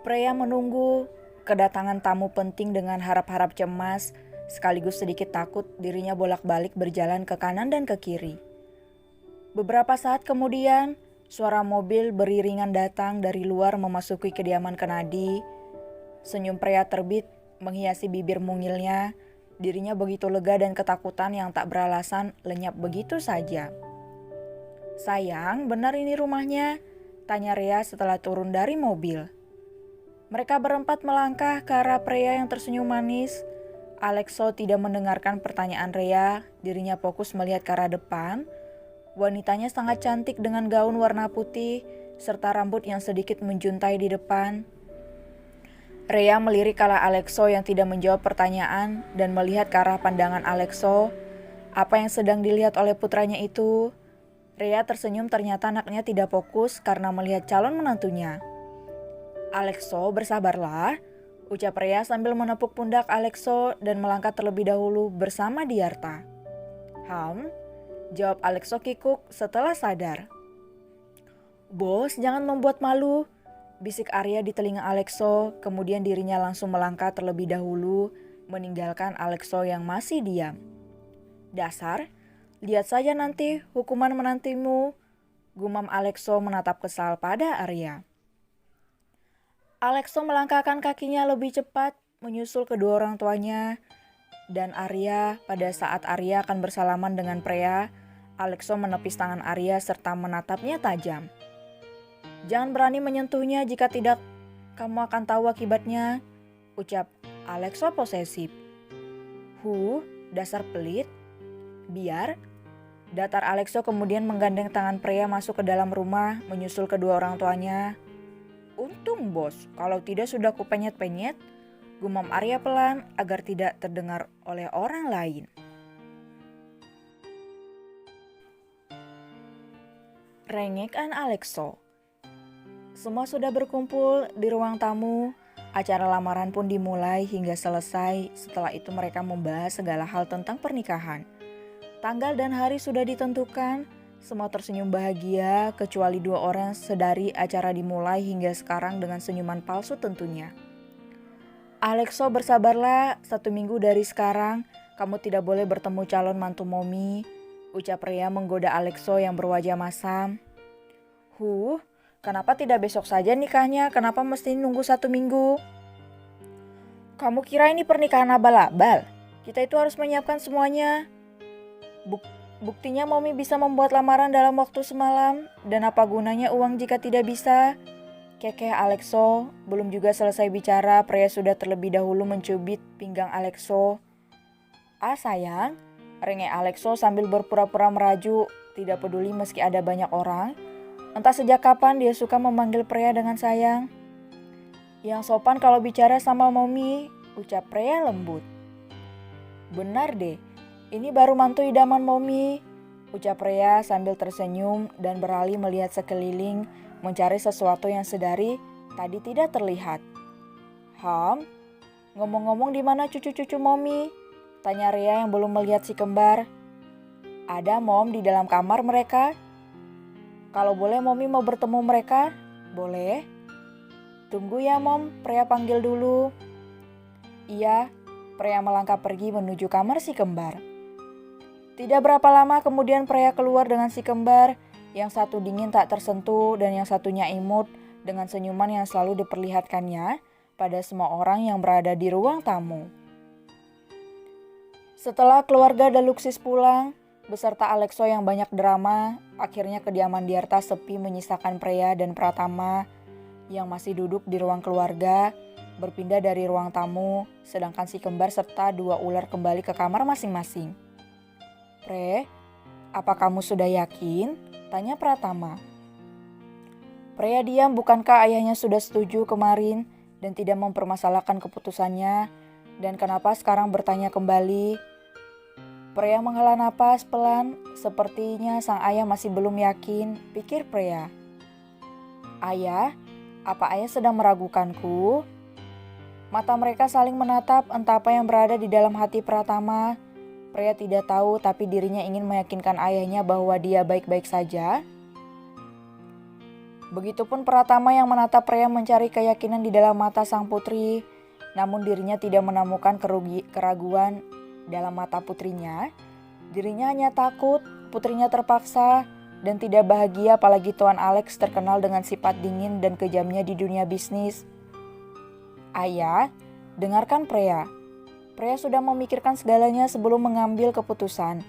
Freya menunggu kedatangan tamu penting dengan harap-harap cemas, sekaligus sedikit takut dirinya bolak-balik berjalan ke kanan dan ke kiri. Beberapa saat kemudian, suara mobil beriringan datang dari luar memasuki kediaman Kennedy. Senyum Freya terbit menghiasi bibir mungilnya. Dirinya begitu lega dan ketakutan yang tak beralasan lenyap begitu saja. "Sayang, benar ini rumahnya?" tanya Rea setelah turun dari mobil. Mereka berempat melangkah ke arah Freya yang tersenyum manis. Alexo tidak mendengarkan pertanyaan Rea, dirinya fokus melihat ke arah depan. Wanitanya sangat cantik dengan gaun warna putih, serta rambut yang sedikit menjuntai di depan. Rea melirik ke arah Alexo yang tidak menjawab pertanyaan dan melihat ke arah pandangan Alexo. Apa yang sedang dilihat oleh putranya itu? Rea tersenyum, ternyata anaknya tidak fokus karena melihat calon menantunya. "Alexo, bersabarlah," ucap Rea sambil menepuk pundak Alexo dan melangkah terlebih dahulu bersama Diarta. Jawab Alexo kikuk setelah sadar. "Bos, jangan membuat malu," bisik Arya di telinga Alexo, kemudian dirinya langsung melangkah terlebih dahulu, meninggalkan Alexo yang masih diam. "Dasar, lihat saja nanti hukuman menantimu," gumam Alexo menatap kesal pada Arya. Alexo melangkahkan kakinya lebih cepat, menyusul kedua orang tuanya. Dan Arya, pada saat Arya akan bersalaman dengan Freya, Alexo menepis tangan Arya serta menatapnya tajam. "Jangan berani menyentuhnya, jika tidak kamu akan tahu akibatnya," ucap Alexo posesif. Dasar pelit." "Biar," datar Alexo kemudian menggandeng tangan Freya masuk ke dalam rumah, menyusul kedua orang tuanya. "Untung bos, kalau tidak sudah kupenyet-penyet," gumam Arya pelan agar tidak terdengar oleh orang lain. Rengekan Alexo. Semua sudah berkumpul di ruang tamu. Acara lamaran pun dimulai hingga selesai. Setelah itu mereka membahas segala hal tentang pernikahan. Tanggal dan hari sudah ditentukan. Semua tersenyum bahagia, kecuali dua orang sedari acara dimulai hingga sekarang dengan senyuman palsu tentunya. "Alexo, bersabarlah, 1 minggu dari sekarang kamu tidak boleh bertemu calon mantu Momi," ucap Rea menggoda Alexo yang berwajah masam. Kenapa tidak besok saja nikahnya? Kenapa mesti nunggu 1 minggu? Kamu kira ini pernikahan abal-abal? Kita itu harus menyiapkan semuanya. Buktinya Momi bisa membuat lamaran dalam waktu semalam, dan apa gunanya uang jika tidak bisa? Kekeh Alexo. Belum juga selesai bicara, Freya sudah terlebih dahulu mencubit pinggang Alexo. Sayang," rengek Alexo sambil berpura-pura merajuk, tidak peduli meski ada banyak orang. Entah sejak kapan dia suka memanggil Freya dengan sayang. "Yang sopan kalau bicara sama Momi," ucap Freya lembut. "Benar deh. Ini baru mantu idaman Momi," ucap Freya sambil tersenyum dan beralih melihat sekeliling mencari sesuatu yang sedari tadi tidak terlihat. Ngomong-ngomong, di mana cucu-cucu Momi?" tanya Rea yang belum melihat si kembar. "Ada Mom, di dalam kamar mereka." "Kalau boleh Momi mau bertemu mereka?" "Boleh." "Tunggu ya Mom, Freya panggil dulu." "Iya." Freya melangkah pergi menuju kamar si kembar. Tidak berapa lama kemudian Freya keluar dengan si kembar, yang satu dingin tak tersentuh dan yang satunya imut dengan senyuman yang selalu diperlihatkannya pada semua orang yang berada di ruang tamu. Setelah keluarga Daluksis pulang, beserta Alexo yang banyak drama, akhirnya kediaman Diarta sepi menyisakan Freya dan Pratama yang masih duduk di ruang keluarga, berpindah dari ruang tamu, sedangkan si kembar serta 2 ular kembali ke kamar masing-masing. "Pre, apa kamu sudah yakin?" tanya Pratama. Freya diam, bukankah ayahnya sudah setuju kemarin dan tidak mempermasalahkan keputusannya, dan kenapa sekarang bertanya kembali? Freya menghela napas pelan, sepertinya sang ayah masih belum yakin, pikir Freya. Ayah, apa ayah sedang meragukanku? Mata mereka saling menatap, entah apa yang berada di dalam hati Pratama. Pria tidak tahu, tapi dirinya ingin meyakinkan ayahnya bahwa dia baik-baik saja. Begitupun Pratama yang menatap Pria mencari keyakinan di dalam mata sang putri. Namun dirinya tidak menemukan keraguan dalam mata putrinya. Dirinya hanya takut, putrinya terpaksa, dan tidak bahagia apalagi Tuan Alex terkenal dengan sifat dingin dan kejamnya di dunia bisnis. Ayah, dengarkan Pria. Pria sudah memikirkan segalanya sebelum mengambil keputusan.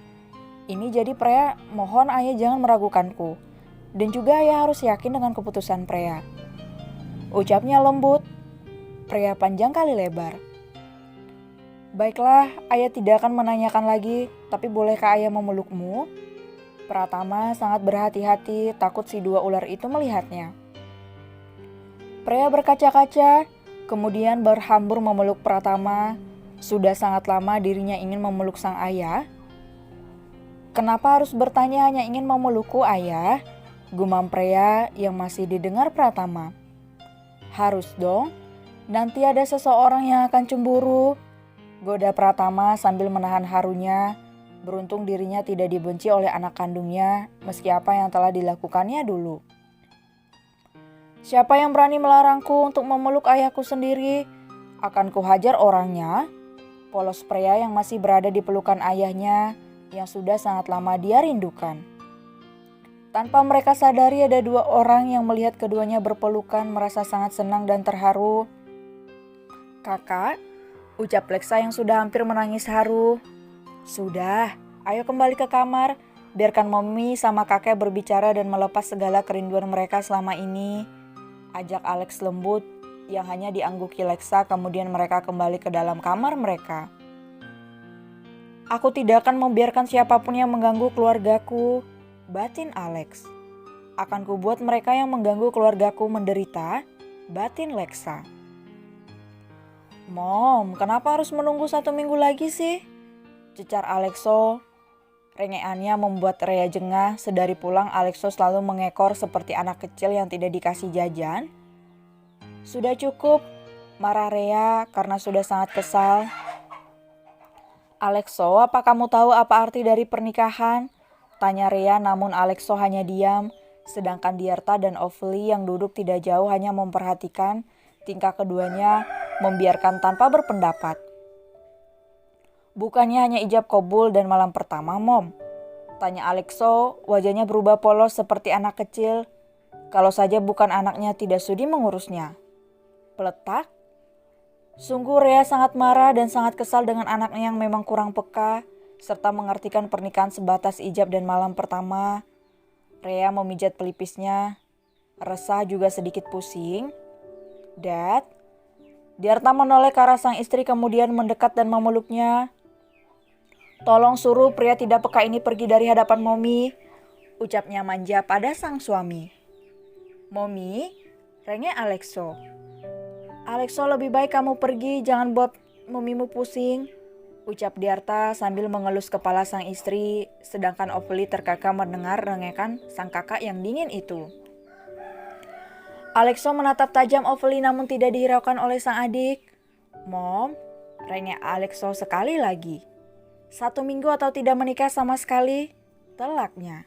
Ini jadi Pria, mohon ayah jangan meragukanku. Dan juga ayah harus yakin dengan keputusan Pria. Ucapnya lembut. Pria panjang kali lebar. Baiklah, ayah tidak akan menanyakan lagi, tapi bolehkah ayah memelukmu? Pratama sangat berhati-hati, takut si dua ular itu melihatnya. Pria berkaca-kaca, kemudian berhambur memeluk Pratama. Sudah sangat lama dirinya ingin memeluk sang ayah. Kenapa harus bertanya hanya ingin memelukku ayah? Gumam Pria yang masih didengar Pratama. Harus dong, nanti ada seseorang yang akan cemburu. Goda Pratama sambil menahan harunya. Beruntung dirinya tidak dibenci oleh anak kandungnya, meski apa yang telah dilakukannya dulu. Siapa yang berani melarangku untuk memeluk ayahku sendiri? Akan kuhajar orangnya. Polos Pria yang masih berada di pelukan ayahnya, yang sudah sangat lama dia rindukan. Tanpa mereka sadari ada dua orang yang melihat keduanya berpelukan merasa sangat senang dan terharu. Kakak, ucap Leksa yang sudah hampir menangis haru. Sudah, ayo kembali ke kamar, biarkan Mommy sama kakek berbicara dan melepas segala kerinduan mereka selama ini. Ajak Alex lembut yang hanya diangguki Leksa, kemudian mereka kembali ke dalam kamar mereka. Aku tidak akan membiarkan siapapun yang mengganggu keluargaku, batin Alex. Akan kubuat mereka yang mengganggu keluargaku menderita, batin Leksa. Mom, kenapa harus menunggu 1 minggu lagi sih? Cecar Alexo. Rengeannya membuat Rea jengah. Sedari pulang Alexo selalu mengekor seperti anak kecil yang tidak dikasih jajan. Sudah cukup, marah Rea karena sudah sangat kesal. Alexo, apa kamu tahu apa arti dari pernikahan? Tanya Rea, namun Alexo hanya diam. Sedangkan Diarta dan Ovely yang duduk tidak jauh hanya memperhatikan tingkah keduanya, membiarkan tanpa berpendapat. Bukannya hanya ijab kabul dan malam pertama, Mom? Tanya Alexo, wajahnya berubah polos seperti anak kecil. Kalau saja bukan anaknya tidak sudi mengurusnya. Peletak. Sungguh Rea sangat marah dan sangat kesal dengan anaknya yang memang kurang peka, serta mengartikan pernikahan sebatas ijab dan malam pertama. Rea memijat pelipisnya. Resah juga sedikit pusing. Dad. Diarta menoleh ke arah sang istri kemudian mendekat dan memeluknya. Tolong suruh pria tidak peka ini pergi dari hadapan Mommy, ucapnya manja pada sang suami. Mommy, renge Alexo. Alexo, lebih baik kamu pergi, jangan buat Mommymu pusing, ucap Diarta sambil mengelus kepala sang istri, sedangkan Ovely terkekang mendengar rengekan sang kakak yang dingin itu. Alexo menatap tajam Ovely namun tidak dihiraukan oleh sang adik. Mom, renge Alexo sekali lagi. 1 minggu atau tidak menikah sama sekali, telaknya.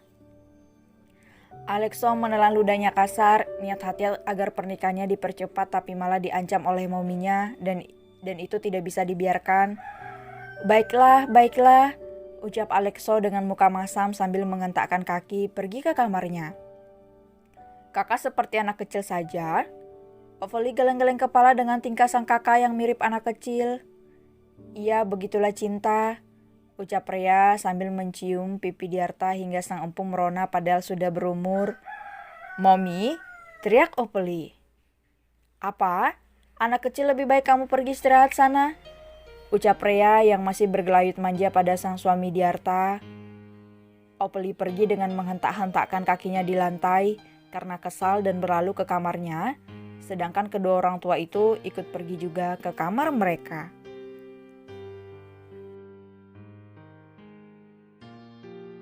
Alexo menelan ludahnya kasar, niat hati agar pernikahannya dipercepat tapi malah diancam oleh mominya dan itu tidak bisa dibiarkan. Baiklah, ucap Alexo dengan muka masam sambil mengentakkan kaki pergi ke kamarnya. Kakak seperti anak kecil saja. Ovely geleng-geleng kepala dengan tingkah sang kakak yang mirip anak kecil. Iya, begitulah cinta, ucap Rea sambil mencium pipi Diarta hingga sang empu merona padahal sudah berumur. Mommy, teriak Ovely. Apa? Anak kecil lebih baik kamu pergi istirahat sana, ucap Rea yang masih bergelayut manja pada sang suami Diarta. Ovely pergi dengan menghentak-hentakkan kakinya di lantai karena kesal dan berlalu ke kamarnya, sedangkan kedua orang tua itu ikut pergi juga ke kamar mereka.